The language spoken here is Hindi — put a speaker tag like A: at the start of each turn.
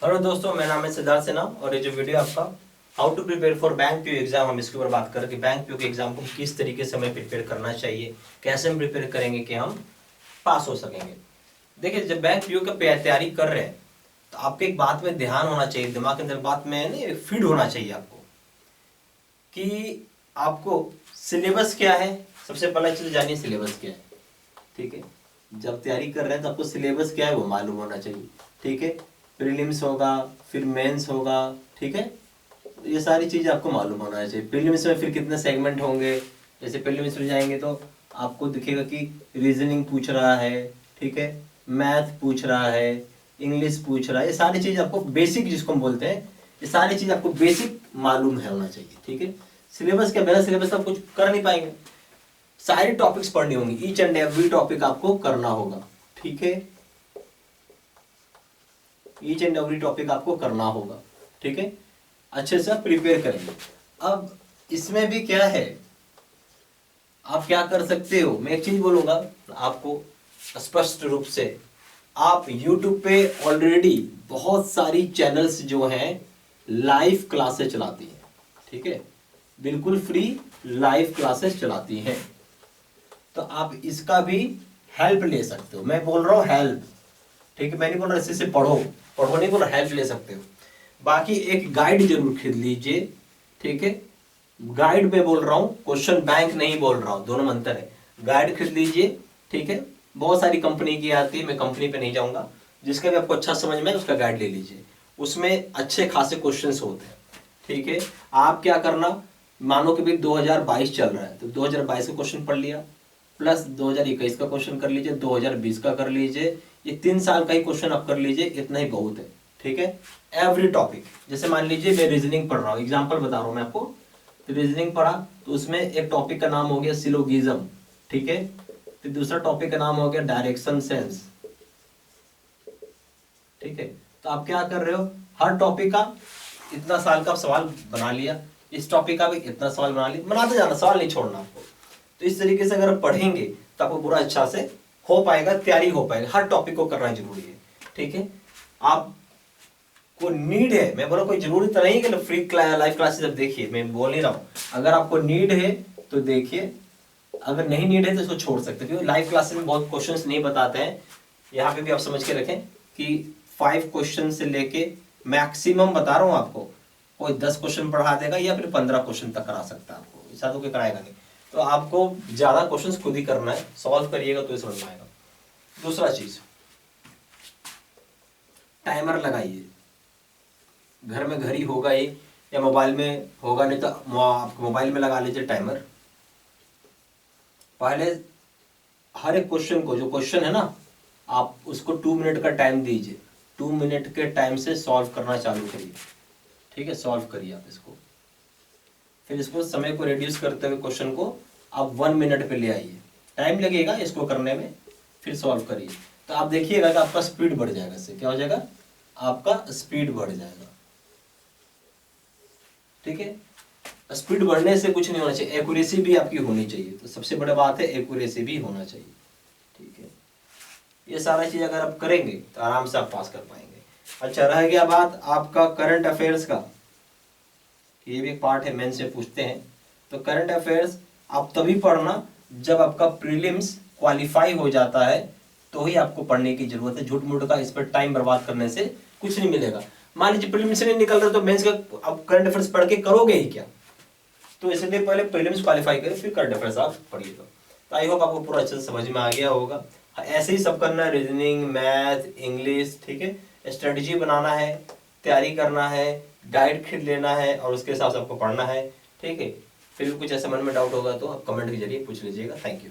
A: हेलो दोस्तों, मेरा नाम है सिद्धार्थ सिन्हा और ये जो वीडियो आपका how to prepare for bank PO exam, हम इसके ऊपर बात करें कि बैंक पीओ के एग्जाम को किस तरीके से हमें प्रिपेयर करना चाहिए, कैसे हम प्रिपेयर करेंगे कि हम पास हो सकेंगे। देखिए, जब बैंक पीओ का तैयारी कर रहे हैं तो आपके एक बात में ध्यान होना चाहिए, दिमाग के अंदर बात में नहीं फीड होना चाहिए आपको कि आपको सिलेबस क्या है। सबसे पहला चीज जानिए सिलेबस क्या है। ठीक है, जब तैयारी कर रहे हैं तो आपको सिलेबस क्या है वो मालूम होना चाहिए। ठीक है, प्रीलिम्स होगा, फिर मेंस होगा। ठीक है, ये सारी चीज़ आपको मालूम होना चाहिए। प्रीलिम्स में फिर कितने सेगमेंट होंगे, जैसे प्रीलिम्स में जाएंगे तो आपको दिखेगा कि रीजनिंग पूछ रहा है, ठीक है, मैथ पूछ रहा है, इंग्लिश पूछ रहा है। ये सारी चीज़ आपको बेसिक जिसको हम बोलते हैं, ये सारी चीज़ आपको बेसिक मालूम है होना चाहिए। ठीक है, सिलेबस के बिना सिलेबस आप कुछ कर नहीं पाएंगे। सारी टॉपिक्स पढ़नी होंगी, ईच एंड एवरी टॉपिक आपको करना होगा। ठीक है, ईच एंड एवरी टॉपिक आपको करना होगा। ठीक है, अच्छे से प्रिपेयर करेंगे। अब इसमें भी क्या है, आप क्या कर सकते हो, मैं एक चीज बोलूंगा आपको स्पष्ट रूप से। आप YouTube पे ऑलरेडी बहुत सारी चैनल्स जो हैं लाइव क्लासेस चलाती हैं। ठीक है, बिल्कुल फ्री लाइव क्लासेस चलाती हैं, तो आप इसका भी हेल्प ले सकते हो। मैं बोल रहा हूँ हेल्प, ठीक है, मैं नहीं बोल रहा इसी से पढ़ो पढ़ो नहीं बोल रहा, हेल्प ले सकते हो। बाकी एक गाइड जरूर खरीद लीजिए। ठीक है, गाइड पे बोल रहा हूँ, क्वेश्चन बैंक नहीं बोल रहा हूँ, दोनों में अंतर है। गाइड खरीद लीजिए। ठीक है, बहुत सारी कंपनी की आती है, मैं कंपनी पे नहीं जाऊंगा। जिसका भी आपको अच्छा समझ में उसका गाइड ले लीजिए, उसमें अच्छे खासे क्वेश्चन होते हैं। ठीक है, आप क्या करना, मानो कि भाई 2022 चल रहा है तो 2022 का क्वेश्चन पढ़ लिया, प्लस 2021 का क्वेश्चन कर लीजिए, 2020 का कर लीजिए, ये 3 साल का ही क्वेश्चन आप कर लीजिए, इतना ही बहुत है। ठीक है, एवरी टॉपिक, जैसे मान लीजिए मैं रीजनिंग पढ़ रहा हूँ, एग्जाम्पल बता रहा हूँ मैं आपको। तो रीजनिंग पढ़ा तो उसमें एक टॉपिक का नाम हो गया सिलोगिज्म। ठीक है, फिर दूसरा टॉपिक का नाम हो गया डायरेक्शन सेंस। ठीक है, तो आप क्या कर रहे हो, हर टॉपिक का इतना साल का सवाल बना लिया, इस टॉपिक का भी इतना सवाल बना लिया, बनाते जाना, सवाल नहीं छोड़ना आपको। तो इस तरीके से अगर आप पढ़ेंगे तो आपको पूरा अच्छा से हो पाएगा, तैयारी हो पाएगा। हर टॉपिक को करना जरूरी है। ठीक है, आपको नीड है, मैं बोला कोई जरूरी तो नहीं कि फ्री लाइव क्लासेस अब देखिए, मैं बोल नहीं रहा हूँ। अगर आपको नीड है तो देखिए, अगर नहीं नीड है तो इसको छोड़ सकते हैं, क्योंकि लाइव क्लासेस में बहुत क्वेश्चंस नहीं बताते हैं। यहाँ पे भी आप समझ के रखें कि 5 क्वेश्चन से लेके मैक्सिमम बता रहा हूँ आपको, कोई 10 क्वेश्चन पढ़ा देगा या फिर 15 क्वेश्चन तक करा सकता है आपको, ऐसा तो कोई कराएगा नहीं। तो आपको ज्यादा क्वेश्चंस खुद ही करना है, सॉल्व करिएगा तो ये समझ में आएगा। दूसरा चीज, टाइमर लगाइए। घर में घड़ी होगा ही या मोबाइल में होगा, नहीं तो आप मोबाइल में लगा लीजिए टाइमर। पहले हर एक क्वेश्चन को, जो क्वेश्चन है ना, आप उसको 2 मिनट का टाइम दीजिए। 2 मिनट के टाइम से सॉल्व करना चालू करिए। ठीक है, सॉल्व करिए आप इसको, फिर इसको समय को रिड्यूस करते हुए क्वेश्चन को आप 1 मिनट पे ले आइए। टाइम लगेगा इसको करने में, फिर सॉल्व करिए। तो आप देखिएगा कि आपका स्पीड बढ़ जाएगा। इससे क्या हो जाएगा, आपका स्पीड बढ़ जाएगा। ठीक है, स्पीड बढ़ने से कुछ नहीं होना चाहिए, एक्यूरेसी भी आपकी होनी चाहिए। तो सबसे बड़ी बात है एक्यूरेसी भी होना चाहिए। ठीक है, ये सारा चीज अगर आप करेंगे तो आराम से आप पास कर पाएंगे। अच्छा, रह गया बात आपका करंट अफेयर्स का, ये भी एक पार्ट है, मेन से पूछते हैं। तो करंट अफेयर्स आप तभी पढ़ना जब आपका प्रीलिम्स क्वालिफाई हो जाता है, तो ही आपको पढ़ने की जरूरत है। झूठ मूठ का इस पर टाइम बर्बाद करने से कुछ नहीं मिलेगा। मान लीजिए प्रीलिम्स से नहीं निकल रहे तो मेंस का आप करंट अफेयर्स पढ़ के करोगे ही क्या। तो इसलिए पहले प्रीलिम्स क्वालिफाई करें, फिर करंट अफेयर्स आप पढ़िएगा। तो आई होप आपको पूरा अच्छे से समझ में आ गया होगा। ऐसे ही सब करना है, रीजनिंग, मैथ, इंग्लिश। ठीक है, स्ट्रेटजी बनाना है, तैयारी करना है, गाइड खरीद लेना है और उसके हिसाब से आपको पढ़ना है। ठीक है, फिर भी कुछ ऐसा मन में डाउट होगा तो आप कमेंट के जरिए पूछ लीजिएगा। Thank you.